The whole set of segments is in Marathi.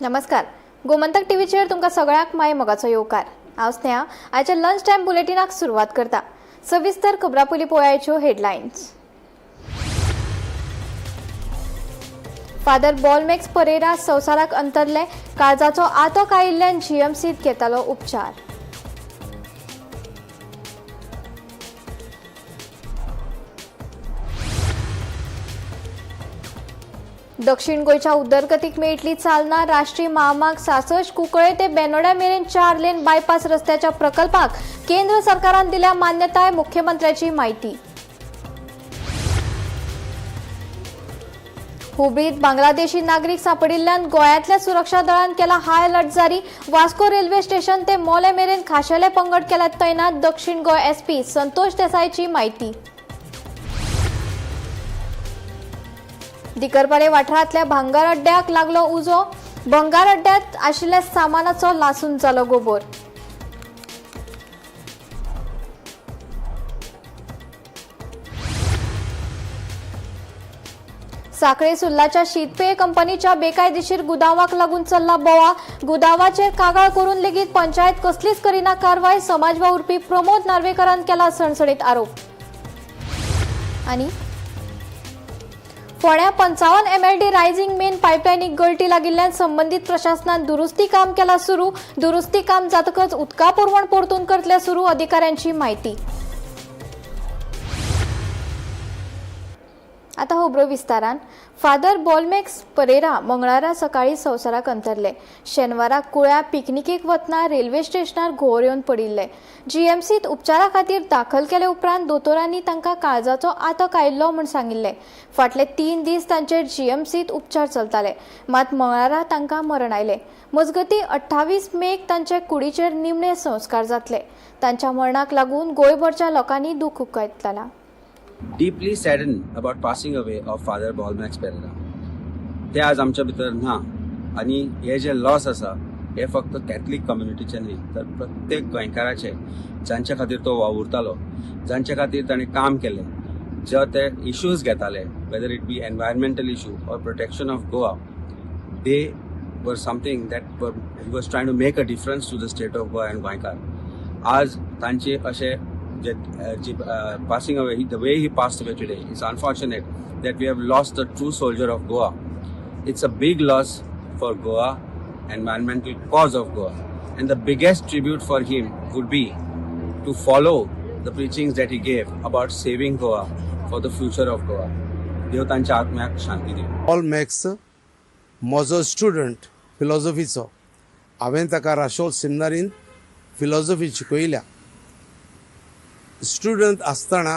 नमस्कार. गोमंतक टीव्हीचेर तुमकां सगळ्यांक माय मोगाचो येवकार. हांव स्नेहा. आयच्या लंच टायम बुलेटिनाक सुरवात करता. सविस्तर खबरां पयलीं पळोवयाच्यो हेडलायन्स. फादर बॉलमॅक्स परेरा संवसाराक अंतरले. काळजाचो आतोक आयिल्ल्यान जीएमसीत घेतालो उपचार. दक्षिण गोयच्या उदरगतीक मेळटली चालना. राष्ट्रीय महामार्ग 66 कुंकळे ते बेनोड्या मेरेन 4 लेन बायपास रस्त्याच्या प्रकल्पाक केंद्र सरकारान दिल्या मान्यताय. मुख्यमंत्र्याची माहिती. हुबळीत बांगलादेशी नागरिक सांपडिल्ल्यान गोंयांतल्या सुरक्षा दळान केला हाय अलर्ट जारी. वास्को रेल्वे स्टेशन ते मोले मेरेन खाशेले पंगड केल्यात तैनात. दक्षिण गोंय एसपी संतोष देसायची माहिती. दिकरपाडे वाठारांतल्या भांगार अड्ड्याक लागलो उजो. भंगार अड्ड्यात आशिल्ल्या सामानाचो लासून जालो गोबोर. साखळे सुर्लाच्या शीतपेय कंपनीच्या बेकायदेशीर गुदावाक लागून चल्ला बोवा. गुदावाचेर कागाळ करून लेगीत पंचायत कसलीच करिना कारवाय. समाज वावुरपी प्रमोद नार्वेकरान केला सणसणीत आरोप. आणि फोंड्या 55 MLD रायझिंग मेन पायपलायनीक गळती लागिल्ल्यान संबंधित प्रशासनान दुरुस्ती काम केला सुरू. दुरुस्ती काम जातकच उदका पुरवण परतून करतले सुरू. अधिकाऱ्यांची माहिती. आता खबरो विस्तारान. फादर बॉलमॅक्स परेरा मंगळारा सकाळी संवसाराक अंतरले. शेनवाराक कुळ्या पिकनिकेक वतना रेल्वे स्टेशनार घोवर येवन पडिल्ले. जीएमसीत उपचारा खातीर दाखल केले उपरांत दोतोरांनी तांकां काळजाचो आतक आयिल्लो म्हूण सांगिल्ले. फाटले 3 दीस तांचेर जीएमसीत उपचार चलताले. मात मंगळारा तांकां मरण आयले. मजगतीं 28 मेक तांचे कुडीचेर निमणे संस्कार जातले. तांच्या मरणाक लागून गोंयभरच्या लोकांनी दुख उक्तायतला. Deeply saddened about passing away of Father Ballmax Pereira. ते आज आमच्या भितर ना आणि हे जे लॉस आसा हे फक्त कॅथलीक कम्युनिटीचे न्ही तर प्रत्येक गोंयकाराचे जांचे खातीर तो वावुरतालो, जांचे खातीर ताणें काम केलें, जे ते इश्यूज घेताले whether it be environmental issue or protection of Goa, they were something that he was trying to make a difference to the state of Goa and गोंयकार. आज तांचे अशे passing away, the way he passed away today, it's unfortunate that we have lost the true soldier of Goa. It's a big loss for Goa, environmental cause of Goa, and the biggest tribute for him would be to follow the preachings that he gave about saving Goa for the future of Goa. देव तांच्या आत्म्याक शांती दिवं. बॉलमॅक्स म्हजो स्टुडंट फिलॉसॉफीचो. हांवें ताका राशोल सेमिनारीन फिलॉसॉफी शिकयल्या. स्टुडंट आसतना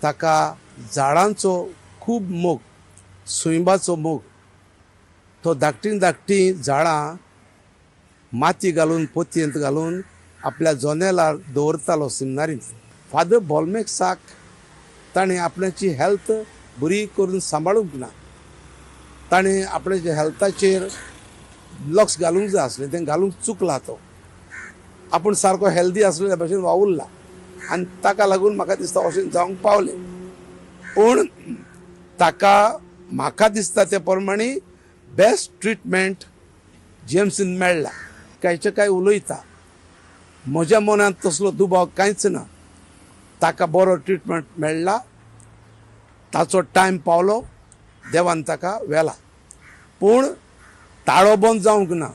ताका झाडांचो खूब मोग, सुयंबाचो मोग. तो धाकटी झाडां माती घालून पोतयेंत घालून आपल्या जनेलार दवरतालो सेमिनारींत. फादर बॉलमॅक्साक ताणें आपणाची हेल्थ बरी करून सांबाळूंक ना. ताणें आपणाच्या हेल्थाचेर लक्ष घालूंक जाय आसलें, तें घालूंक चुकला. तो आपूण सारको हेल्दी आसलेल्या भशेन वावुरला आनी ताका लागून म्हाका दिसता अशें जावंक पावलें. पूण ताका म्हाका दिसता ते प्रमाणे बेस्ट ट्रिटमेंट जीएमसीन मेळ्ळा. कांयचे कांय उलयता, म्हज्या मनांत तसलो दुबाव कांयच ना. ताका बरो ट्रिटमेंट मेळ्ळा, ताचो टायम पावलो, देवान ताका व्हेला. पूण ताळो बंद जावंक ना.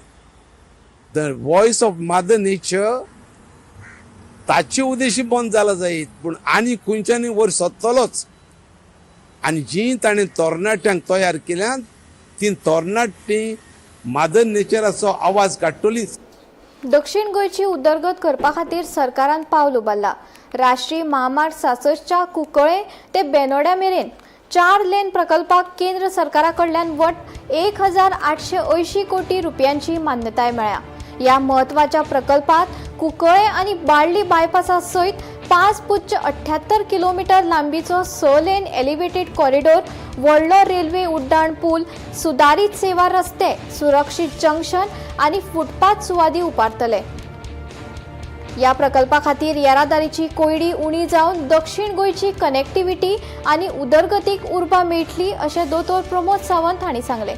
The voice of mother nature ताची उद्देशी बंद जाला जायत, पूण आनी खंयच्यानी वयर सत्तलोच. आनी जी ताणें तरणाट्यांक तयार केल्यात ती तरणाटी मदर नेचराचो आवाज काडटलीच. दक्षिण गोंयची उदरगत करपा खातीर सरकारान पावल उबारला. राष्ट्रीय महामार्ग 66च्या कुंकळे ते बेनोड्या मेरेन 4 लेन प्रकल्पाक केंद्र सरकारा कडल्यान वट 1880 कोटी रुपयांची मान्यताय मेळ्ळ्या. या महत्वाच्या प्रकल्पात कुंकळे आणि बाळ्ळी बायपासा सयत 5.78 किलोमीटर लांबीचो 6 लेन एलिव्हेटेड कॉरिडॉर, व्हडलो रेल्वे उड्डाण पूल, सुधारित सेवा रस्ते, सुरक्षित जंक्शन आणि फुटपाथ सुवादी उपारतले. या प्रकल्पा खातीर येरादारीची कोयडी उणी जावन दक्षिण गोंयची कनेक्टिव्हिटी आणि उदरगतीक उर्बा मेळटली अशें दोतोर प्रमोद सावंत हांणी सांगलें.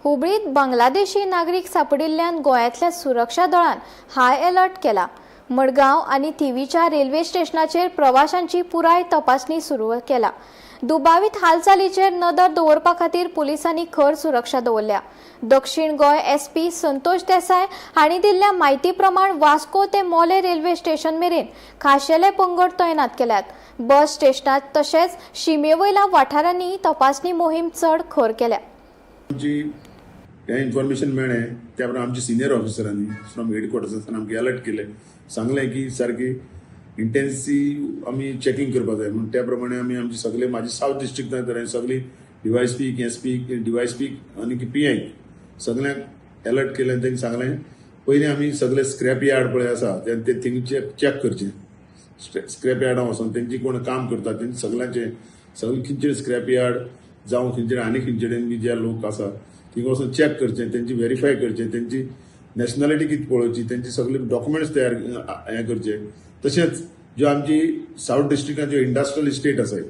हुबळीत बांगलादेशी नागरिक सापडिल्ल्यान गोंयांतल्या सुरक्षा दळान हाय अलर्ट केला. मडगांव आनी थिवीच्या रेल्वे स्टेशनाचेर प्रवाशांची पुराय तपासणी सुरू केला. दुबावीत हालचालीचेर नदर दवरपा खातीर पुलिसांनी खर सुरक्षा दवरल्या. दक्षिण गोंय एसपी संतोष देसाय हांणी दिल्ल्या म्हायती प्रमाण वास्को ते मोले रेल्वे स्टेशन मेरेन खाशेले पंगड तैनात केल्यात. बस स्टेशनात तशेंच शिमेवयल्या वाठारांनी तपासणी मोहीम चड खर केल्या. इन्फॉर्मेशन मेळ्ळें त्या प्रमाणे आमच्या सिनियर ऑफिसरांनी फ्रॉम हेडक्वॉर्टर्सांतल्यान आमकां अलर्ट केले, सांगलें की सारकी इंटेन्सिव आमी चॅकिंग करपाक जाय म्हणून त्या प्रमाणे आमी आमचे सगळे म्हाजे सावथ डिस्ट्रिक्टांत सगळी डीवायएसपी एसपी डीवायएसपी आनी पीआय सगळ्यांक अलर्ट केलें आनी तांणी सांगलें पयलीं आमी सगळे स्क्रॅप यार्ड पळय आसा ते थिंगचे चॅक करचें. स्क्रॅप यार्डां वचोन तेंची कोण काम करता तेंची सगळे खंयचे स्क्रॅप यार्ड जावं खंयचे आनी खंयचे बी जे लोक आसा थिंगा वचोन चॅक करचें, तेंची व्हेरीफाय करचें, तेंची नॅशनॅलिटी कितें पळोवची, तेंचे सगळे डॉक्युमेंट्स तयार हें करचे. तशेंच ज्यो आमची सावथ डिस्ट्रिक्टांत ज्यो इंडस्ट्रियल इस्टेट आसाय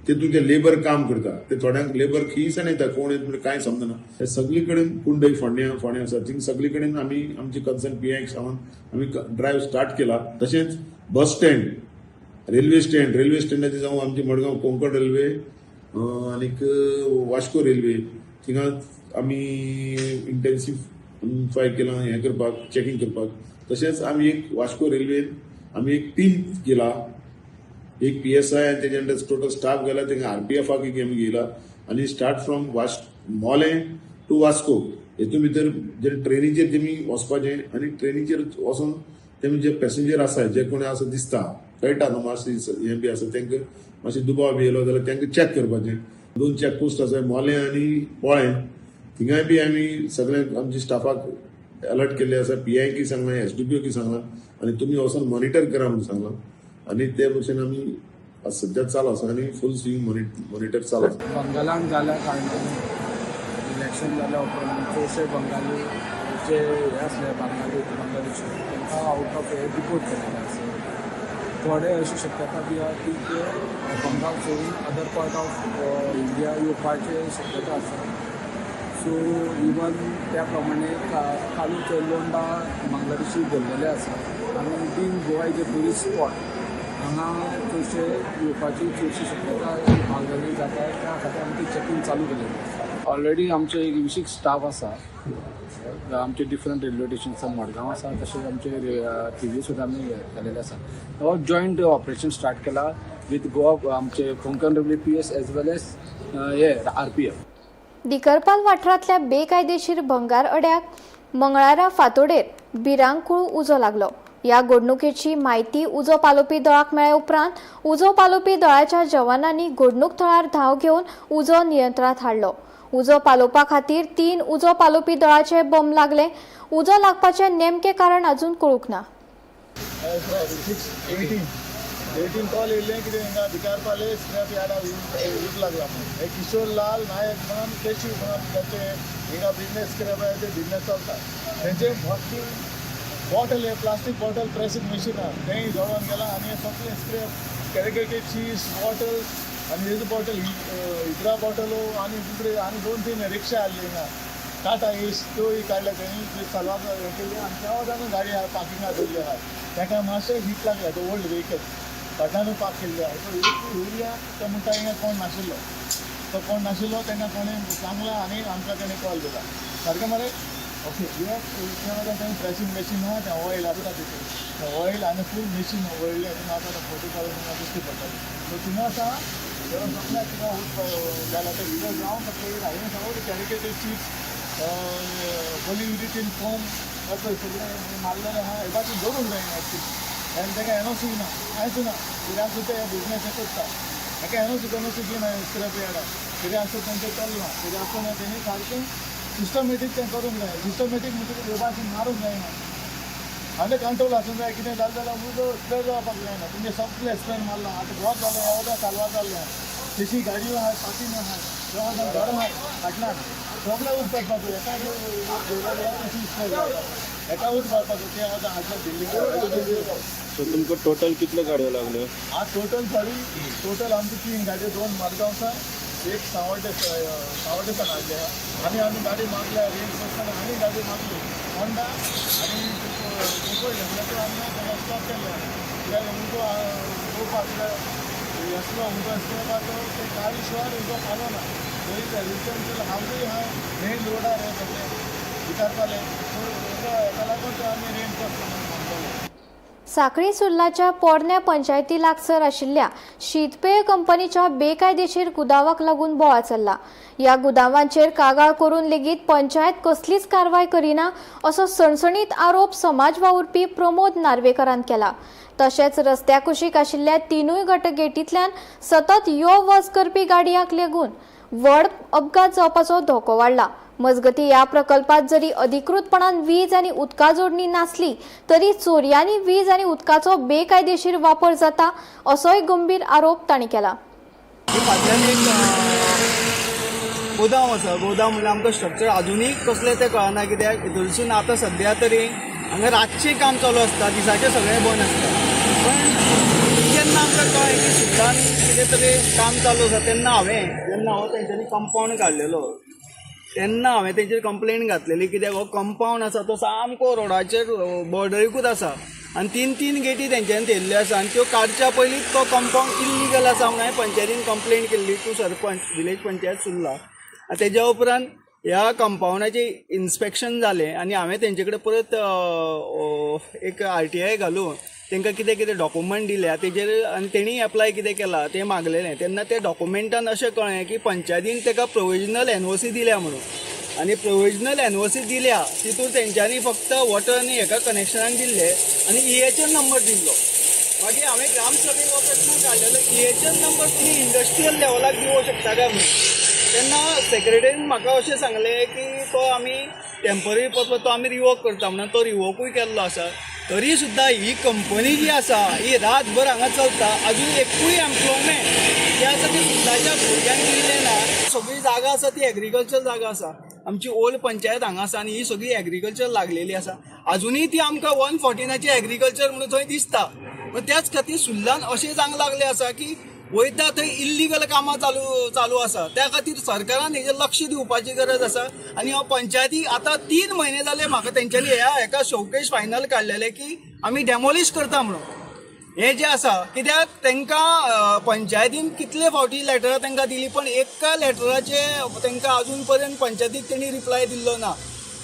तेतून जे लेबर काम करता ते थोड्यांक लेबर खंयसान येता कोण येता म्हणजे कांय समजना. हे सगळे कडेन कुंडय फोंड्या आसा थिंग सगळे कडेन आमी आमची कन्सर्न पीआयक सांगून आमी ड्रायव्ह स्टार्ट केला. तशेंच बस स्टँड रेल्वे स्टँडाचे जावं आमची मडगांव कोंकण रेल्वे आनीक वास्को रेल्वे थिंगा आमी इंटेन्सिफाय केलां हें करपाक चॅकिंग करपाक. तशेंच आमी एक वास्को रेल्वेन आमी एक टीम केला, एक PSI आनी तेजे अंडर टोटल स्टाफ गेला, तेंका RPFाक एक आमी गेला आनी स्टार्ट फ्रॉम मोले टू वास्को हेतून भितर जे ट्रेनीचेर तेमी वचपाचें आनी ट्रेनीचेर वचोन तेमी जे पॅसेंजर आसा जे कोणी आसा दिसता कळटा न्हू मातशी हें बी आसा तेंकां मातशी दुबाव बी येयलो जाल्यार तेंकां चॅक करपाचें. 2 चॅकपोस्ट आसाय मोले आनी पोळें थिंगाय बी आमी सगळ्यांक आमच्या स्टाफाक अलर्ट केल्ले आसा. पीआयकी सांगलां, SDPOकी सांगलां आनी तुमी वचोन मॉनिटर करा म्हणून सांगलां आनी ते भशेन आमी सद्या चालू आसा आनी फूल स्विंग मॉनिटर चालू आसा. बंगालान जाल्या कारणान इलेक्शन जाल्या उपरांत चडशे बंगाली जे हे आसले बांगलादेशी तांकां आउट ऑफ हे डिपोर्ट केलेले आसा. थोडे अशी शक्यता बी आहा की ते बंगाल सोडून अदर पार्ट ऑफ इंडिया येवपाचे शक्यता आसा. सो इवन त्या प्रमाणे कालूच लोंडा बांगलादेशी धरलेले आसा आनी बीन Goa is a tourist spot हांगा चडशे येवपाची चडशी शक्यता बांगलादेश जाता. त्या खातीर आमी ती चॅकींग चालू केलेली आसा. ऑलरेडी आमचे एक विशीक स्टाफ आसा आमचे डिफरंट रेल्वे स्टेशन्सान मडगांव आसा तशेंच आमचे थिवी सुद्दां आमी केलेले आसा. हो जॉयंट ऑपरेशन स्टार्ट केला विथ गोवा आमचे कोंकण रेल्वे PS एज वेल एज हे RPF. दिकरपाल वाठारांतल्या बेकायदेशीर भंगार अड्याक मंगळारा फांतोडेर भिरांकूळ उजो लागलो. ह्या घडणुकेची म्हायती उजो पालोवपी दळाक मेळ्ळे उपरांत उजो पालोवपी दळाच्या जवानांनी घडणूक थळार धांव घेवन उजो नियंत्रणांत हाडलो. उजो पालोवपा खातीर 3 उजो पालोवपी दळाचे बंब लागले. उजो लागपाचें नेमकें कारण अजून कळूंक ना. 18 कॉल येयल्लें कितें हिंगा भिकारपाले स्क्रॅप यार्डा वीज लागला म्हणून. एक किशोर लाल नायक म्हणून केशी म्हणून ताचे हिंगा बिझनेस स्क्रॅप आहे ते बिझनेस चलता. तेंचे भक्ती बॉटल हे प्लास्टीक बॉटल प्रेसींग मशीन आहा तेंय जोडोन गेला आनी हे सगळे स्क्रॅप कॅरिकेटेड चीज बॉटल आनी हेज बॉटल इकरा बॉटलो आनी दुसरे आनी 2-3 रिक्षा हाडली हिंगा टाटा एस त्योय काडल्या तेणी सलवार हे केली आनी त्या वजान गाडी पार्किंगाक दवरली आहा. ताका मातशें हीट लागल्या तो ओल्ड व्हेकल फाटल्यानूय पार्क केल्ले आहा. तो एरिया तो म्हणटा हिंगा कोण नाशिल्लो, तो कोण नाशिल्लो तेन्ना कोणें सांगला आनी आमकां तेणें कॉल दिला. सारकें मरे ओके तें प्रेसींग मशीन आहा तें ऑयल आसता तितून ऑयल आनी फूल मशीन व्हडलें तितून आतां फोटो काडून तुमकां दिश्टी पडटलें. सो थिंगा आसा तेव्हा सगळ्या तिंगा उठ जाल्यार ते भितर जावं सकयल हांवें सगळें कॅरिकेटेड चीज पोलियुरिथीन फोम असं सगळें मारलेलें आहा. हे बाकी दवरूंक जायना एक्चुली आनी ताका NOC ना कांयच ना. कित्याक सुद्दां हे बिझनेस करता ताका NOC दिना स्क्रॅप यार्डाक कितें आसूं तेंचें चलना. कितें आसूं ना तेणी सारकें सिस्टमॅटीक तें करूंक जाय. सिस्टमॅटीक म्हणजे हे भाशेन मारूंक जायना आनी कंट्रोल आसूंक जाय. कितें जालें जाल्यार उजो स्प्रेड जावपाक जायना. तुमचें सगळें स्प्रेड मारलां आतां वॉच जालें ह्या वजा सालवार जाल्लें आहा. तेशी गाडयो आहात पार्किंग आहात त्या वजान घरां आहात फाटल्यान सगळें उच करपाचो कशी स्प्रेड जावपाक एका उच मारपाचो त्या वजान हाडल्या बिल्डींग. सो तुमकां टोटल कितल्यो गाडयो लागल्यो? आज टोटल आमची 3 गाडयो 2 मडगांवचा एक सावड्डेसान हाडले आनी आमी गाडी मागल्या रेंज बसताना आनी गाडी मागली होंडा आनी कोको घेतल्याचो आमी तेन्ना स्टॉप केल्ले कित्याक उदो पळोवपाक येसलो उदो आसलो ते गाडी शिवाय उदो पालो ना थंय रिसेंट हांवूय आहाय मेन रोडार हे सगळे विचारताले सो हेका लागून आमी रेंज बसताना मागताले. साखळी सुर्लाच्या पोरण्या पंचायती लागसर आशिल्ल्या शीतपेय कंपनीच्या बेकायदेशीर गुदावाक लागून बोवाळ चल्ला. या गुदावांचेर कागाळ करून लेगीत पंचायत कसलीच कारवाय करिना असो सणसणीत आरोप समाज वावुरपी प्रमोद नार्वेकरान केला. तशेंच रस्त्या कुशीक आशिल्ल्या तिनूय गटगेटींतल्यान सतत यो वच करपी गाडयांक लागून व्हड अपघात जावपाचो धोको वाडला. मजगती या प्रकल्पात जरी अधिकृतपणान वीज आणि उदका जोडणी नासली तरी चोरयांनी वीज आणि उदकाचो बेकायदेशीर वापर जाता असोय गंभीर आरोप तांणी केला. फाटल्यान एक गोदाम आसा, गोदाम म्हणल्यार आमकां स्ट्रक्चर आजुनूय कसलें तें कळना कित्याक हितूरसून आतां सद्या तरी हांगा रातचें काम चालू आसता, दिसाचें सगळें बंद आसता. पण जेन्ना आमकां कळ्ळें की सुद्दां कितें तरी काम चालू आसा तेन्ना जेन्ना हांव तेंच्यांनी कंपाऊंड काडलेलो तेन्ना हांवें तेंचेर कंप्लेन घातलेली कित्याक हो कंपाऊंड आसा तो सामको रोडाचेर बॉर्डरीकूच आसा आनी तीन गेटी तेंच्यांनी थेयल्ल्यो आसा आनी त्यो काडच्या पयलींच तो कंपाऊंड इल्लीगल आसा म्हणून हांवें पंचायतीन कंप्लेन केल्ली टू सरपंच विलेज पंचायत सुर्ला. आनी तेज्या उपरांत ह्या कंपाऊंडाचें इन्स्पेक्शन जालें आनी हांवें तेंचे कडेन परत एक RTI घालून तांकां कितें कितें डॉक्युमेंट दिल्या तेजेर आनी तेणी एप्लाय कितें केलां तें मागलेलें. तेन्ना त्या डॉक्युमेंटान अशें कळ्ळें की पंचायतीन ताका प्रोविजनल NOC दिल्या म्हणून आनी प्रोविजनल NOC दिल्या तितून तेंच्यांनी फक्त वॉटर आनी हेका कनेक्शनाक दिल्ले आनी EHL नंबर दिल्लो. मागीर हांवें ग्रामसभेक हो प्रश्न काडलेलो EHL नंबर तुमी इंडस्ट्रियल लेवलाक दिवंक शकता काय म्हणून. तेन्ना सेक्रेटरीन म्हाका अशें सांगलें की तो आमी टेम्पररी पर्पज तो आमी रिवोक करता म्हणून तो रिवोकूय केल्लो आसा. तरी सुद्दां ही कंपनी जी आसा ही रातभर हांगा चलता, अजून एकूय एम्प्लॉयमेंट जे आसा ती सुद्दाच्या भुरग्यांक दिल्लें ना. सगळी जागा आसा ती एग्रीकल्चर जागा आसा, आमची ओल्ड पंचायत हांगा आसा आनी ही सगळी एग्रीकल्चर लागलेली आसा. अजुनूय ती आमकां 114ची एग्रीकल्चर म्हणून थंय दिसता. पण त्याच खातीर सुर्लान अशें जावंक लागलें आसा की वयता थंय इल्लीगल कामां चालू आसा. त्या खातीर सरकारान हेजेर लक्ष दिवपाची गरज आसा. आनी हांव पंचायती आतां 3 म्हयने जाले म्हाका तेंच्यांनी हेका शोकेश फायनल काडलेले की आमी डेमोलिश करता म्हणून. हे जे आसा कित्याक तांकां पंचायतीन कितले फावटी लेटरां तांकां दिली पण एका लेटराचे तांकां अजून पर्यंत पंचायतीक तेणी रिप्लाय दिल्लो ना.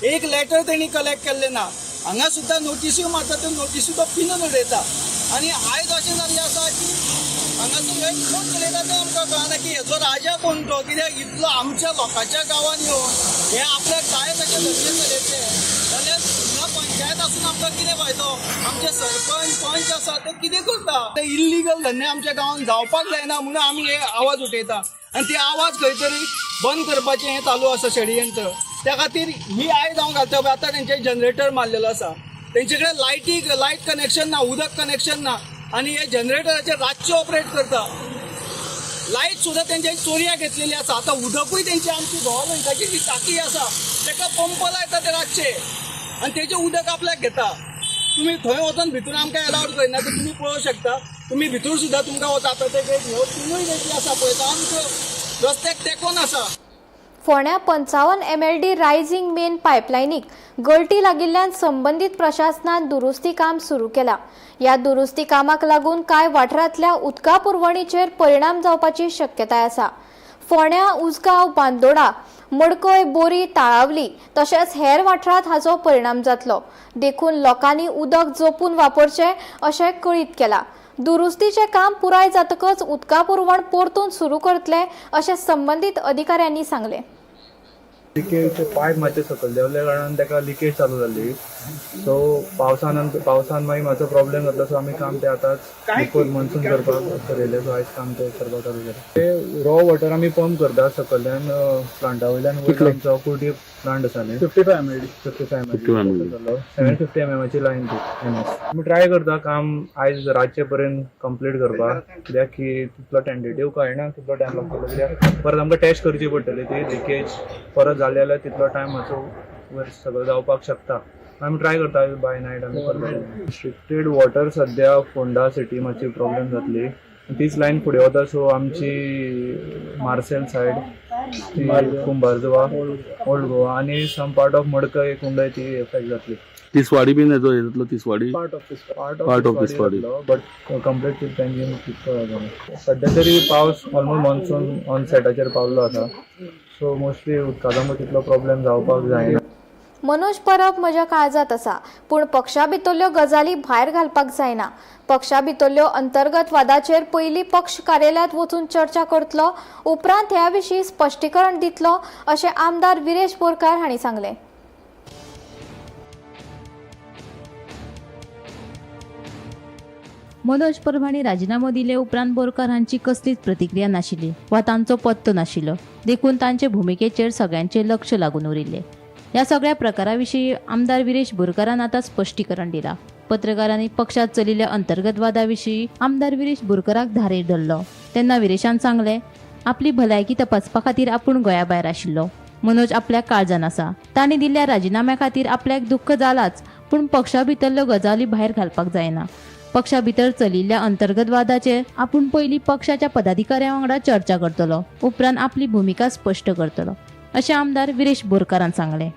एक लेटर तेणी कलेक्ट केल्लें ना. हांगा सुद्दां नोटिस्यो मारता त्यो नोटिस्यो तो पिनून उडयता. आनी आयज अशें जाल्लें आसा की हांगासर कोण चलयता तें आमकां कळना की हेजो राजा कोण तो, कित्याक इतलो आमच्या लोकांच्या गांवांत येवन हे आपल्याक जाय तशें धंदे चलयचे जाल्यार सुद्दां पंचायत आसून आमकां कितें फायदो. आमचे सरपंच पंच आसा ते कितें करता. ते इल्लीगल धंदे आमच्या गांवांत जावपाक जायना म्हणून आमी हे आवाज उठयता आनी ते आवाज खंय तरी बंद करपाचें हें चालू आसा षडयंत्र. त्या खातीर ही आयज हांव घालता पळय आतां तेंचे जनरेटर मारलेलो आसा, तेंचे कडेन लायट कनेक्शन ना, उदक कनेक्शन ना आनी हे जनरेटराचेर रातचे ऑपरेट करता. लायट सुद्दां तेंच्यांनी चोरया घेतलेली आसा. आतां उदकूय तेंची आमची गव्हर्मेंटाची जी टाकी आसा तेका पंप लायता ते रातचे आनी तेजें उदक आपल्याक घेता. तुमी थंय वचून भितर आमकां अलावड करिना ते तुमी पळोवंक शकता. तुमी भितर सुद्दां तुमकां वता ते गेट ह्यो 3 गेटी आसा पळय तो आमकां रस्त्याक तेकोन आसा. फोंड्या 55 MLD रायझिंग मेन पायपलायनीक गळटी लागिल्ल्यान संबंधीत प्रशासनान दुरुस्ती काम सुरू केला. या दुरुस्ती कामाक लागून कांय वाठारांतल्या उदका पुरवणीचेर परिणाम जावपाची शक्यताय आसा. फोंड्या, उजगांव, बांदोडा, मडकय, बोरी, ताळावली तशेंच हेर वाठारांत हाचो परिणाम जातलो. देखून लोकांनी उदक जपून वापरचें अशें कळीत केलां. दुरुस्तीचें काम पुराय जातकच उदका पुरवण परतून सुरू करतले अशें संबंधीत अधिकाऱ्यांनी सांगलें. लिकेजचे पायप मातशे सकयल देंवल्या कारणान ताका लिकेज चालू जाल्ली. सो पावसान मागीर मातसो प्रॉब्लेम जातलो. सो आमी काम ते आतांच बिफोर मनसून करपाक थरयलें. सो आयज काम ते करपाक चालू केलें. ते रॉ वॉटर आमी पंप करता सकयल्यान प्लांटा वयल्यान. आमचो कुर्टी प्लांट आसा न्ही 55 MLD 750 mmची लायन ती आमी ट्राय करता काम आयज रातचे पर्यंत कंप्लीट करपाक. कित्याक की तितलो टेंटेटीव कळना कितलो टायम लागतलो. कित्याक परत आमकां टेस्ट करची पडटली ती लिकेज परत जाली जाल्यार तितलो टायम मातसो वयर सगळं जावपाक शकता. आमी ट्राय करता बाय नायट आमी करता. रिस्ट्रिक्टेड वॉटर सद्या फोंडा सिटी मातशी प्रॉब्लेम जातली तीच लाईन फुडें वता. सो आमची मार्सेल सायड ती कुंभारजुवा ओल्ड गोवा आनी सम पार्ट ऑफ मडकय कुंडय ती एफेक्ट जातली. तिसवाडी बीन येतो येतलो तिसवाडी पार्ट ऑफ दिसवाडी बट कंप्लीटली पेंजीन कितको सध्या तरी पावस ऑलमोस्ट मॉन्सून ऑन सेटाचेर पावल्लो आसा. सो मोस्टली उदकाचो तितलो प्रॉब्लेम जावपाक जायना. मनोज परब म्हज्या काळजात आसा, पूण पक्षा भितरल्यो गजाली भायर घालपाक जायना. पक्षा भितरल्यो अंतर्गत वादाचेर पयलीं पक्ष कार्यालयांत वचून चर्चा करतलो, उपरांत ह्या विशीं स्पश्टीकरण दितलो अशें आमदार विरेश बोरकार हांणी सांगलें. मनोज परब हांणी राजिनामो दिले उपरांत बोरकार हांची कसलीच प्रतिक्रिया नाशिल्ली वा तांचो पत्तो नाशिल्लो. देखून तांचे भुमिकेचेर सगळ्यांचे लक्ष लागून उरिल्लें. ह्या सगळ्या प्रकारा विशीं आमदार विरेश बोरकारान आतां स्पश्टीकरण दिलां. पत्रकारांनी पक्षात चलिल्ल्या अंतर्गत वादा विशीं आमदार विरेश बोरकाराक धारेर धरलो. तेन्ना विरेशान सांगलें, आपली भलायकी तपासपा खातीर आपूण गोंया भायर आशिल्लो. मनोज आपल्याक काळजान आसा. तांणी दिल्ल्या राजिनाम्या खातीर आपल्याक दुख्ख जालाच, पूण पक्षा भितरल्यो गजाली भायर घालपाक जायना. पक्षा भितर चलिल्ल्या अंतर्गत वादाचेर आपूण पयलीं पक्षाच्या पदाधिकाऱ्यां वांगडा चर्चा करतलो, उपरांत आपली भुमिका स्पश्ट करतलो अशें आमदार विरेश बोरकारान सांगलें.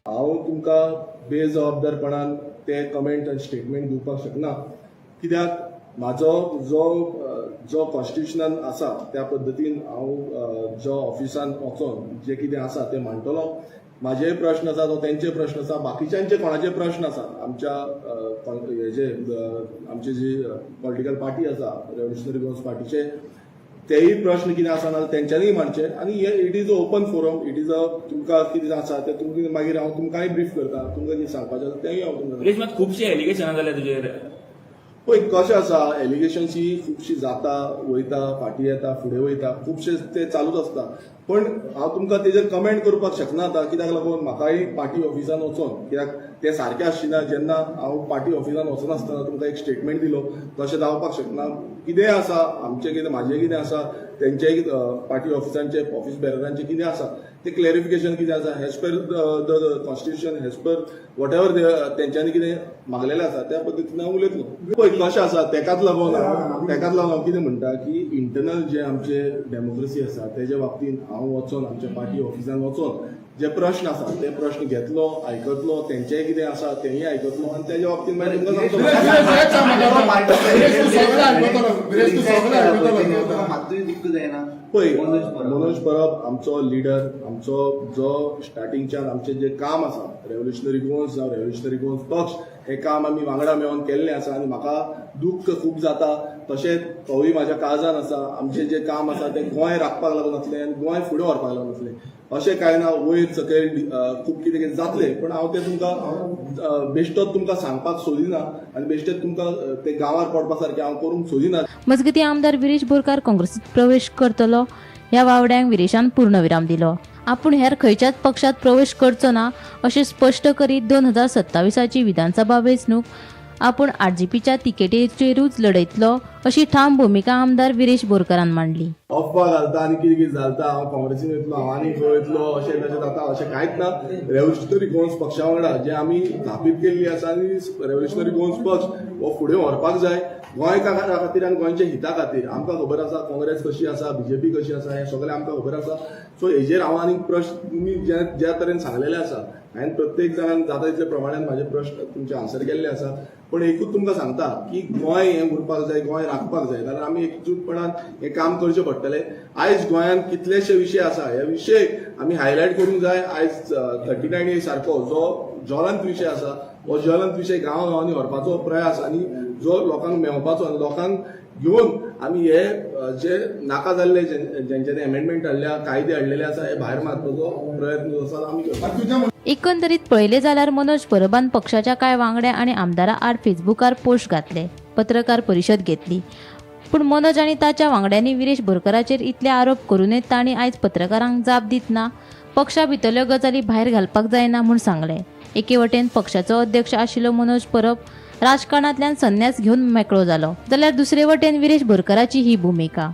हांव तुमकां बेजबाबदारपणान ते कमेंट आनी स्टेटमेंट दिवपाक शकना, कित्याक म्हाजो जो कॉन्स्टिट्युशनान आसा त्या पद्दतीन हांव जो ऑफिसान वचोन जें कितें आसा तें मांडटलो. म्हाजे प्रश्न आसा तो तेंचे प्रश्न आसा, बाकीच्यांचे कोणाचे प्रश्न आसा, आमच्या आमची जी पॉलिटिकल पार्टी आसा रेव्होल्युशनरी गोन्स पार्टीचे तेही प्रश्न कितें आसा ना तेंच्यांनी मांडचे. आनी हे it is a open forum, it is a तुमकां कितें आसा तें तुमकां मागीर हांव तुमकांय ब्रीफ करता, तुमकां कितें सांगपाचें आसा तेंय हांव तुमकां. खुबशे एलिगेशनां जाल्या तुजेर. पळय कशें आसा, एलिगेशन्स ही खुबशीं जाता वयता फाटीं येता फुडें वयता, खुबशे ते चालूच आसता. पण हांव तुमकां तेजेर कमेंट करपाक शकना आतां, कित्याक लागून म्हाकाय पार्टी ऑफिसान वचोन, कित्याक तें सारकें आशिना जेन्ना हांव पार्टी ऑफिसान वचनासतना तुमकां एक स्टेटमेंट दिलो तशें जावपाक शकना. कितें आसा आमचें कितें म्हाजें कितें आसा तेंचेय पार्टी ऑफिसांचे ऑफिस बेररांचें कितें आसा तें क्लॅरिफिकेशन कितें आसा hedge per the constitution, hedge per what ever तेंच्यांनी कितें मागलेलें आसा त्या पद्दतीन हांव उलयतलो. पळय कशें आसा तेकाच लागून हांव कितें म्हणटा की इंटरनल जे आमचे डेमोक्रेसी आसा तेजे बाबतींत हांव वचोन आमच्या पार्टी ऑफिसान वचोन जे प्रश्न आसा ते प्रश्न घेतलो, आयकतलो, तेंचेय कितें आसा तेंय आयकतलो आनी तेज्या बाबतींत मागीर पळय मनोज परब आमचो लिडर, आमचो जो स्टार्टिंगच्यान आमचें जें काम आसा रेव्होल्युशनरी गोन्स जावं रेव्होल्युशनरी गोन्स पक्ष हें काम आमी वांगडा मेळोन केल्लें आसा आनी म्हाका दुख्ख खूब जाता. तशेंच तोवूय म्हाज्या काळजान आसा. आमचें जें काम आसा तें गोंय राखपाक लागून आसलें आनी गोंय फुडें व्हरपाक लागून आसलें. अशें कांय ना वयर सकयल खूब कितें कितें जातलें, पण हांव तें तुमकां बेश्टोच तुमकां सांगपाक सोदिना आनी बेश्टेच तुमकां तें गांवार पडपा सारकें हांव करूंक सोदिना. मजगती आमदार विरेश बोरकार काँग्रेसीत प्रवेश करतलो ह्या वावड्यांक विरेशान पूर्णविराम दिलो. आपूण हेर खंयच्याच पक्षात प्रवेश करचो ना अशें स्पश्ट करीत 2027ची विधानसभा वेंचणूक आपूण आरजीपीच्या तिकेटीचेरूच लढयतलो अशी ठाम भुमिका आमदार विरेश बोरकारान मांडली. अफवा घालता आनी कितें कितें घालता, हांव काँग्रेसीन वयतलो, हांव आनी खंय वयतलो अशें तशें जाता अशें कांयच ना. रेव्होल्युशनरी गोन्स पक्षा वांगडा जे आमी स्थापीत केल्ली आसा आनी रेव्होल्युशनरी गोन्स पक्ष हो फुडें व्हरपाक जाय गोंयकारा खातीर आनी गोंयच्या हिता खातीर. आमकां खबर आसा काँग्रेस कशी आसा, बीजेपी कशी आसा, हें सगळें आमकां खबर आसा. सो हेजेर हांव आनीक प्रश्न तुमी ज्या तरेन सांगलेले आसा हांवें प्रत्येक जाणान जाता तितले प्रमाणान म्हाजे प्रश्न तुमचे आन्सर केल्ले आसा. पण एकूच तुमकां सांगता की गोंय हें उरपाक जाय, गोंय राखपाक जाय जाल्यार आमी एकजूटपणान हें काम करचें पडटलें. आयज गोंयांत कितलेशे विशय आसा, हे विशय आमी हायलायट करूंक जाय. आयज 39A सारको जो ज्वलंत विशय आसा हो ज्वलंत विशय गांवांनी व्हरपाचो प्रयास आनी जो लोकांक मेळपाचो आनी लोकांक घेवन आमी हे जे नाका जाल्ले जेंच्यांनी एमेंडमेंट हाडल्या, कायदे हाडलेले आसा हे भायर मारपाचो प्रयत्न जो आसा आमी करपाक. एकंदरीत पळयलें जाल्यार मनोज परबान पक्षाच्या कांय वांगड्या आनी आमदारां आड फेसबुकार पोस्ट घातले, पत्रकार परिशद घेतली. पूण मनोज आनी ताच्या वांगड्यांनी विरेश बोरकाराचेर इतले आरोप करूनय तांणी आयज पत्रकारांक जाप दितना पक्षा भितरल्यो गजाली भायर घालपाक जायना म्हूण सांगलें. एके वटेन पक्षाचो अध्यक्ष आशिल्लो मनोज परब राजकारणांतल्यान संन्यास घेवन मेकळो जालो जाल्यार दुसरे वटेन विरेश बोरकाराची ही भुमिका.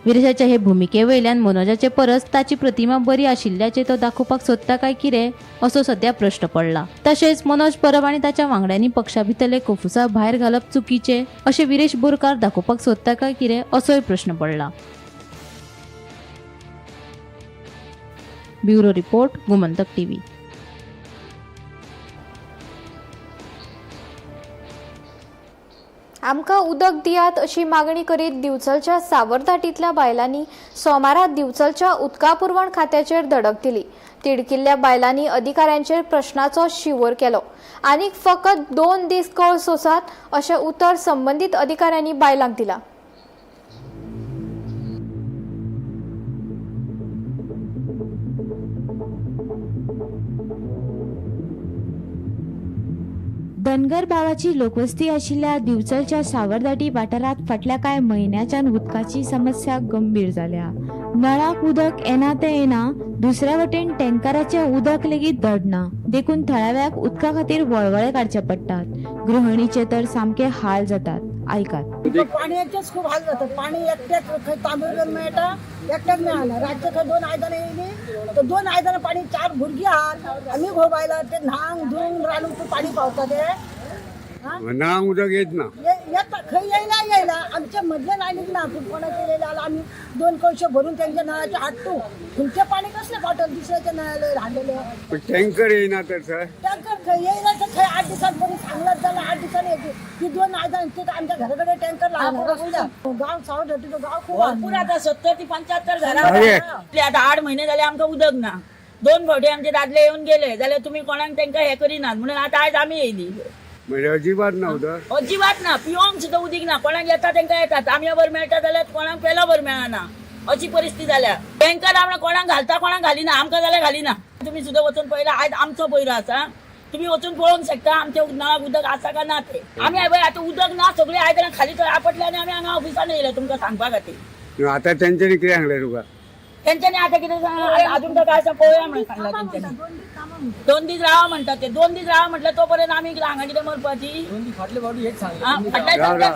विरेशाच्या हे भुमिके वयल्यान मनोजाचे परस ताची प्रतिमा बरी आशिल्ल्याचे तो दाखोवपाक सोदता काय कितें असो सध्या प्रश्न पडला. तशेंच मनोज परब आनी ताच्या वांगड्यांनी पक्षा भितरले कोफुसा भायर घालप चुकीचे अशें विरेश बोरकार दाखोवपाक सोदता काय कितें असोय प्रश्न पडला. Bureau report, Gomantak TV. आमकां उदक दियात अशी मागणी करीत दिवचलच्या सावरधाटीतल्या बायलांनी सोमारा दिवचलच्या उदका पुरवण खात्याचेर धडक दिली. तिडकिल्ल्या बायलांनी अधिकाऱ्यांचेर प्रश्नाचो शिवर केलो. आनीक फकत 2 दीस कळ सोसात अशें उतर संबंदीत अधिकाऱ्यांनी बायलांक दिला. धनगर भावाची लोकवस्ती आशिल्ल्या दिवचलच्या सावरधाटी वाठारात फाटल्या कांय म्हयन्याच्यान उदकाची समस्या गंभीर जाल्या. नळाक उदक येना ते येना, दुसऱ्या वटेन टँकराचें उदक लेगीत धडना. देखून थळाव्याक उदका खातीर वळवळे काडचे पडटात. गृहिणीचे तर सामके हाल जातात. ऐकात. पाण्याचेच खूप हाल जातात. पाणी एकट्याच खंय तांदूळ मेळटा, एकट्याक मेळना. रातचे खंय 2 आयदनां येयली तर 2 आयदनां पाणी 4 भुरगीं आहात. आमी घोव बायला ते न्हांक धुवंक रांदूंक पाणी पावता ते नळाक उदक येत ना. येता खंय येयला आमच्या मदल्या लायनीक ना. पूण कोणाचे येयला जाल्यार आमी 2 कळशे भरून तेंच्या नळाचे हाडटू. तुमचे पाणी कसले पावतात दुसऱ्याच्या नळाले हाडलेले. टँकर येईना तर सर. टँकर खंय येयला तर खंय 8 दिसांत बरी सांगलात जाल्यार 8 दिसांनी येते. ती 2 आयदनां ते आमच्या घराकडे टँकर लागला. गांव सावरधाटीचो गांव खूप भरपूर आता 70 ते 75 घरां. आता 8 महिने जाले आमकां उदक ना. 2 फावटी आमचे दादले येऊन गेले जाल्यार तुम्ही कोणाक तांकां हे करिनात म्हणून आता आज आमी येयली. म्हणजे अजिबात ना उदक. अजिबात ना. पिवंक सुद्धा उदीक ना. कोणाक येता तांकां येतात. आमया भर मेळटा जाल्यार कोणाक पेलो भर मेळना अशी परिस्थिती जाल्या. टँकर आमकां कोणाक घालता कोणाक घालिना. आमकां जाल्यार घालिना. तुम्ही सुद्धा वचून पळयला आयज आमचो पयरो आसा. तुम्ही वचून पळोवंक शकता आमच्या नळाक उदक आसा का ना ते. आमी आता उदक ना सगळे आयदनां खाली थंय आपटले आनी आमी हांगा ऑफिसान येयले तुमकां सांगपा खातीर. आता त्यांच्यानी कितें सांगलें तुका? तेंच्यांनी आता कितें अजून तर काय पळोवया म्हणून सांगला तेंच्यांनी. 2 दीस रावा म्हणतात ते. 2 दीस रावा म्हटलं तोपर्यंत आमी हांगा कितें मरपाची. फाटल्या फावटी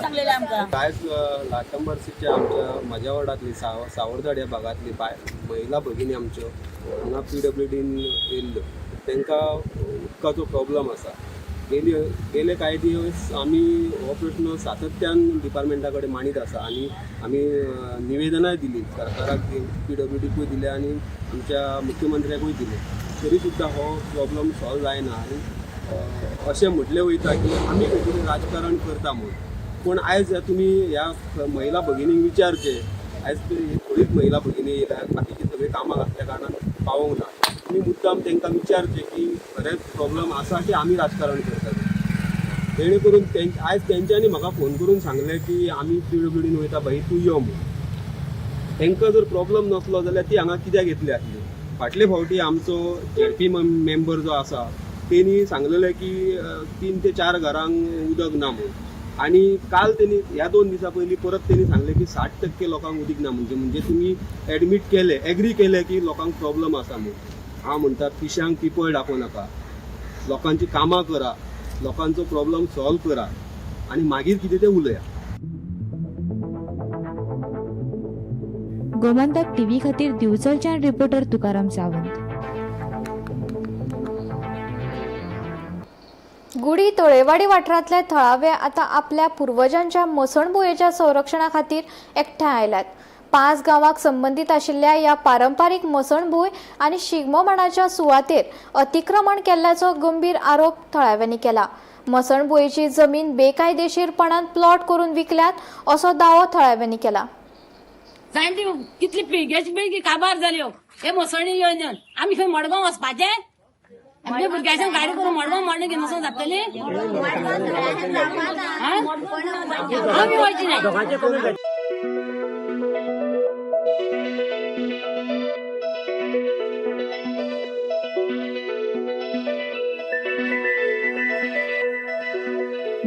सांगलेले आमकां. कायच लाटंबरसीच्या आमच्या म्हज्या वार्डांतली सावरधाड ह्या भागांतली महिला भगिनी आमच्यो हांगा PWDन येयल्ल्यो. तांकां उदकाचो प्रॉब्लम आसा. गेले कांय दिवस आमी हो प्रश्न सातत्यान डिपार्टमेंटा कडेन मांडीत आसा आनी आमी निवेदनाय दिली सरकाराक, PWDकूय दिले आनी आमच्या मुख्यमंत्र्याकूय दिले. तरी सुद्दां हो प्रॉब्लम सॉल्व जायना आनी अशें म्हटलें वयता की आमी खंय तरी राजकारण करता म्हणून. पूण आयज तुमी ह्या महिला भगिनीक विचारचे. आयज थोडीच महिला भगिनी येयल्यात, बाकीची सगळी कामां घातल्या कारणान पावोंक ना. तुमी मुद्दाम तांकां विचारचे की खरेंच प्रॉब्लम आसा की आमी राजकारण करतात. जेणे करून आयज तेंच्यांनी म्हाका फोन करून सांगलें की आमी PWDन वयता भाई तूं यो म्हणून. तांकां जर प्रॉब्लम नसलो जाल्यार ती हांगा कित्याक येतली आसली. फाटले फावटी आमचो ZP मेंबर जो आसा तेणी सांगलेलें की 3 ते 4 घरांक उदक ना म्हणून. आणि काल त्यांनी ह्या 2 दिसा पयलीं परत त्यांनी सांगले की 60% लोकांक उदीक ना. म्हणजे तुम्ही ॲडमीट केले, एग्री केले की लोकांक प्रॉब्लम आसा म्हणून. हांव म्हणटा पिश्यांक पिपळ दाखोव नाका. लोकांची कामां करा, लोकांचो प्रॉब्लम सॉल्व करा आणि मागीर कितें तें उलया. गोमंतक टीव्ही खातीर दिवचलच्यान रिपोर्टर तुकाराम सावंत. गुढी तळेवाडी वाठारांतले थळावे आता आपल्या पुर्वजांच्या मसणभुयेच्या संरक्षणा खातीर एकठांय आयल्यात. 5 गांवांक संबंधित आशिल्ल्या ह्या पारंपारीक मसणभूंय आनी शिगमो मांडाच्या सुवातेर अतिक्रमण केल्ल्याचो गंभीर आरोप थळाव्यांनी केला. मसणभुयेची जमीन बेकायदेशीरपणान प्लॉट करून विकल्यात असो दावो थळाव्यांनी केला. कितली पिळगेची पिळगी काबार जाल्यो हे मसणी येवन आमी खंय मडगांव वचपाचे. आमच्या भुरग्याच्या गाडी करून मडगांव मारणे घेवन वचून जातली. आमी वयची नाही.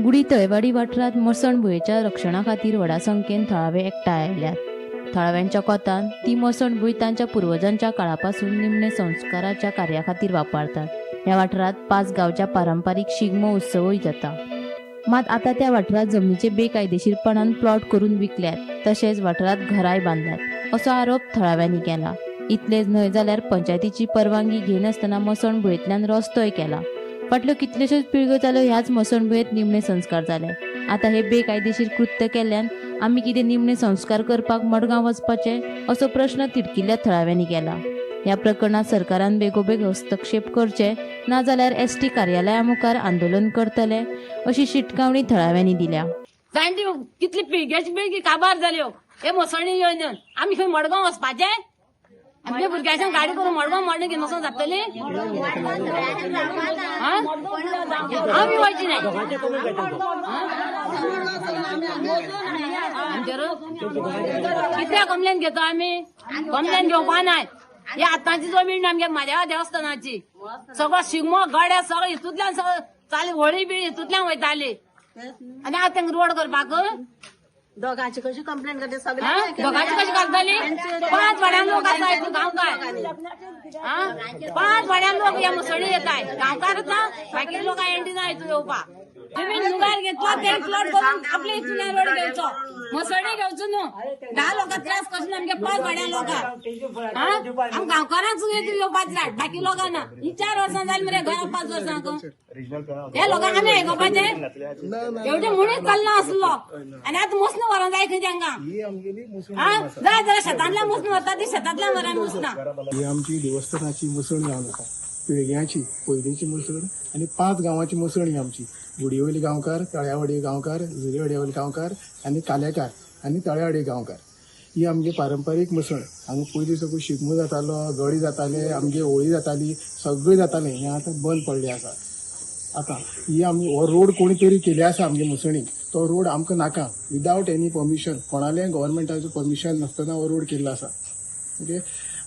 गुढी तळेवाडी वाठारांत मसणभुयेच्या रक्षणा खातीर व्हडा संख्येन थळावे एकठांय आयल्यात. थळाव्यांच्या कोतान ती मसणभूंय तांच्या पुर्वजांच्या काळापासून निमणे संस्काराच्या कार्या खातीर वापरतात. ह्या वाठारांत 5 गांवच्या पारंपारीक शिगमो उत्सवूय जाता. मात आता त्या वाठारात जमनीचे बेकायदेशीरपणान प्लॉट करून विकल्यात तशेंच वाठारात घराय बांधल्यात असो आरोप थळाव्यांनी केला. इतलेच न्हय जाल्यार पंचायतीची परवानगी घेनासतना मसणभुंयेंतल्यान रस्तोय केला. फाटल्यो कितल्योश्योच पिळग्यो जाल्यो ह्याच मसणभुंयेंत निमणे संस्कार जाले. आता हे बेकायदेशीर कृत्य केल्ल्यान आमी कितें निमणे संस्कार करपाक मडगांव वचपाचे असो प्रश्न तिडकिल्ल्या थळाव्यांनी केला. ह्या प्रकरणात सरकारान बेगोबेग हस्तक्षेप करचे नाजाल्यार एसटी कार्यालया मुखार आंदोलन करतले अशी शिटकावणी थळाव्यांनी दिल्या. जाणटी कितली पिळग्याची पिळगी काबार जाल्यो हे मसणी येवन आमी खंय मडगांव वचपाचे आमच्या भुरग्याच्या गाडी करून मडगांव मडणं घेवन वचून जातली आमी वयची नाही कितल्या कंप्लेन घेतो आमी कंप्लेन घेवपा नाय. ही आतांची जमीन आमच्या म्हादेवा देवस्थानाची सगळो शिगमो गाड्या सगळं हितूंतल्यान सगळं चाली व्हळी बिळी हितूंतल्यान वयताली आनी आतां तांकां रोड करपाक दोघांची कशी कंप्लेंट करते दोघांची कशी कागदाली 5 वाड्यान लोक आसा हितून गांवकार 5 वाड्यान लोक या मुसळी येताय गांवकार बाकी लोक एंटी ना हितून येवपाक. तुम्ही नुगार घेतला ते प्लॉट करून आपल्या हितून रोड घेवचो मसळी घेवचो न्हू 10 लोक त्रास करून आमगे 5 वाड्या लोक आम गांवकारांच येवपाक जाय बाकी लोकांना ही 4 वर्सां जाली मरे घरा 5 वर्सांक हे लोकांक आमी आयकपाचे एवढे म्हणून चल्ला आसलो आनी आतां मसनो व्हरोंक जाय खंय तांकां जाय जाल्यार शेतांतल्यान मसनो व्हरता ती शेतांतल्यान व्हरान मसना. ही आमची देवस्थानाची मसण जावन आसा पिळग्यांची पयलींची मसण आनी 5 गांवांची मसण ही आमची बुडीवयली गांवकार तळ्यावडी गांवकार झुलेवड्यावयली गांवकार आनी कालेकार आनी तळ्यावडी गांवकार ही आमची पारंपारीक मसण. हांगा पयलीं सगळो शिगमो जातालो गडी जाताले आमगे होळी जाताली सगळें जातालें हें आतां बंद पडलें आसा. आतां ही आमी हो रोड कोणी तरी केले आसा आमगे मसणीक तो रोड आमकां नाका विदावट एनी परमिशन कोणालें गव्हर्मेंटाचो परमिशन नासतना हो रोड केल्लो आसा. ओके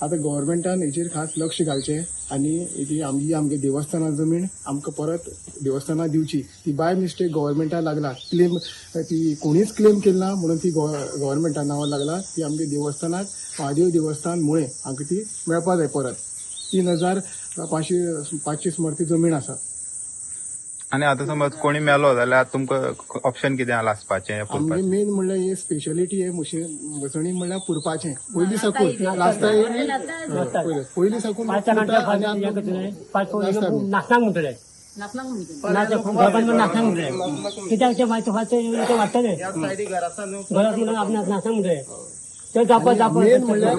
आतां गव्हर्मेंटान हेचेर खास लक्ष घालचें आनी ही आमगे देवस्थाना जमीन आमकां परत देवस्थाना दिवची. ती बाय मिस्टेक गव्हर्मेंटाक लागला क्लेम ती कोणीच क्लेम केला म्हणून ती गव्हर्मेंटा नांवार लागला ती आमगे देवस्थानाक महादेव देवस्थान मुळे आमकां ती मेळपा जाय परत. 3500 स्मृती जमीन आसा. आनी आतां समज कोणी मेलो जाल्यार तुमकां ऑप्शन कितें लासपाचें आमगे मेन म्हणल्यार हे स्पेशलिटी हे मसणी म्हणल्यार पुरपाचें पयलीं साकून पयलीं साकून नाचनाक म्हणटले कित्याक ते वाडटले घरांतल्यान आपण नाचनाक म्हणटले ते जापा मेन म्हणल्यार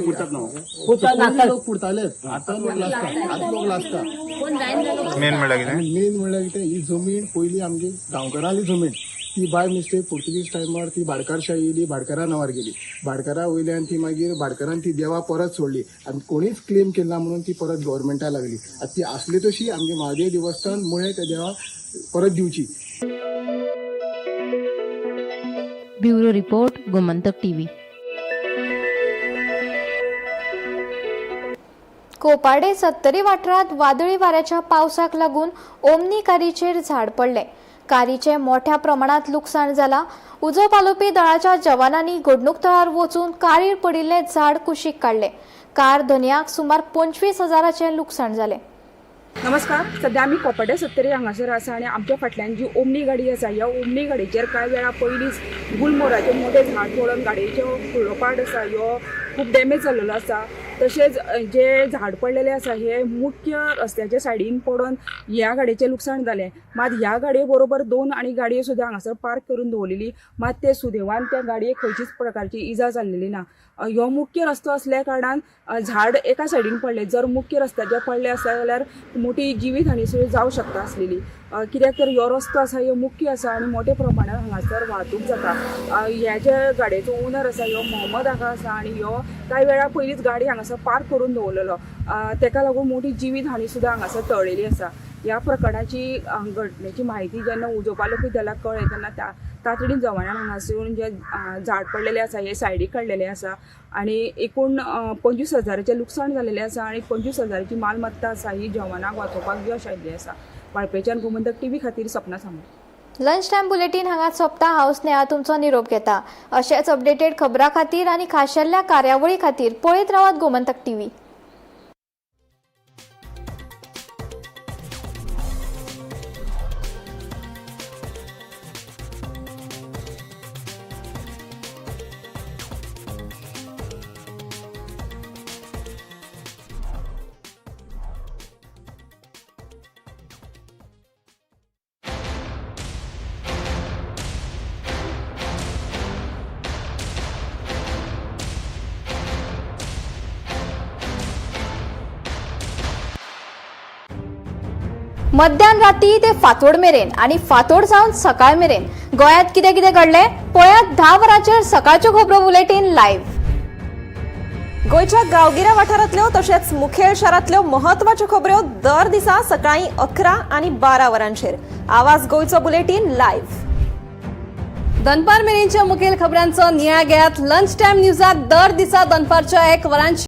लोक पुरताले आतां लोक लासता मेन म्हणल्यार कितें मेन म्हणल्यार कितें ही जमीन पयलीं आमगे गांवकारांली जमीन ती बाय मिस्टेक पुर्तुगीज टायमार ती भाडकारशाही येयली भाडकारा नांवार गेली भाडकारा वयल्यान ती मागीर भाडकारान ती देवा परत सोडली आनी कोणीच क्लेम केला म्हणून ती परत गव्हर्मेंटाक लागली. आतां ती आसली तशी आमगे महादेव देवस्थान मुळे त्या देवा परत दिवची. Bureau report Gomantak TV. Kopade Sattari वाठारात वादळी वाऱ्याच्या पावसाक लागून ओमनी कारीचेर झाड पडले. कारीचे मोठ्या प्रमाणात लुकसाण जाला. उजो पालोवपी दळाच्या जवानांनी घडणूक थळार वचून कारीर पडिल्ले झाड कुशीक काडले. कार धन्याक सुमार 25,000चे लुकसाण जाले. नमस्कार. सध्या आम्ही कोपाडे सत्तरी हांगासर आसा आनी आमच्या फाटल्यान जी ओमनी गाडी आसा ह्या ओमनी गाडयेचेर कांय वेळा पयलींच गुलमोराचे मोठे झाड पडून गाडयेचो फुडलो पार्ट आसा ह्यो खूब डॅमेज जाल्लो आसा. तशेंच जे झाड पडलेले आसा हे मुख्य रस्त्याच्या सायडीन पडून ह्या गाडयेचें लुकसाण जालें. मात ह्या गाडये बरोबर 2 आनी गाडयो सुद्दां हांगासर पार्क करून दवरलेली मात ते सुदैवान त्या गाडयेक खंयचीच प्रकारची इजा जाल्लेली ना. ह्यो मुख्य रस्तो असल्या कारणान झाड एका सायडीन पडले. जर मुख्य रस्त्याचेर पडले आसता जाल्यार मोठी जिवीत हानी सुद्दां जावं शकता आसलेली. कित्याक तर ह्यो रस्तो आसा ह्यो मुख्य आसा आनी मोठ्या प्रमाणात हांगासर वाहतूक जाता. ह्या ज्या गाडयेचो ओनर आसा ह्यो मोहम्मद आगा आसा आनी ह्यो कांय वेळा पयलींच गाडी हांगासर पार्क करून दवरलेलो. तेका लागून मोठी जिवीत हानी सुद्दां हांगासर टळलेली आसा. ह्या प्रकरणाची घटनेची म्हायती जेन्ना उजो पालोवपी दळाक कळ्ळें तेन्ना तातडीन जवानान हांगासून जे झाड पडलेले आसा हे सायडीक काडलेले आसा आनी एकूण 25,000चे लुकसाण जाल्लेले आसा आनी 25,000ची मालमत्ता आसा ही जवानाक वाचोवपाक यश आयिल्ली आसा. वाळपेच्यान गोमंतक टीव्ही खातीर Sapna Samant. Lunch time bulletin हांगा सोंपता. हांव स्नेहा तुमचो निरोप घेता. अशेच अपडेटेड खबरां खातीर आनी खाशेल्या कार्यावळी खातीर पळयत रावात गोमंतक टीव्ही. मध्यान राती ते फातोड मेरेन आणि फातोड सावन सकाळ मेरेन गोंयांत कितें कितें घडलें पळयात 10 वरांचेर सकाळच्यो खबरो बुलेटिन लायव्ह. गोंयच्या गांवगिऱ्या वाठारांतल्यो तशेंच मुखेल शारांतल्यो महत्वाच्यो खबरो दर दिसा सकाळीं 11 आनी 12 वरांचेर. आवाज गोंयचो बुलेटिन लायव्ह. दनपार मेरेनच्या मुखेल खबरांचो नियाळ घेयात लंच टायम न्यूजात दर दिसा दनपारच्या 1 वरांचेर.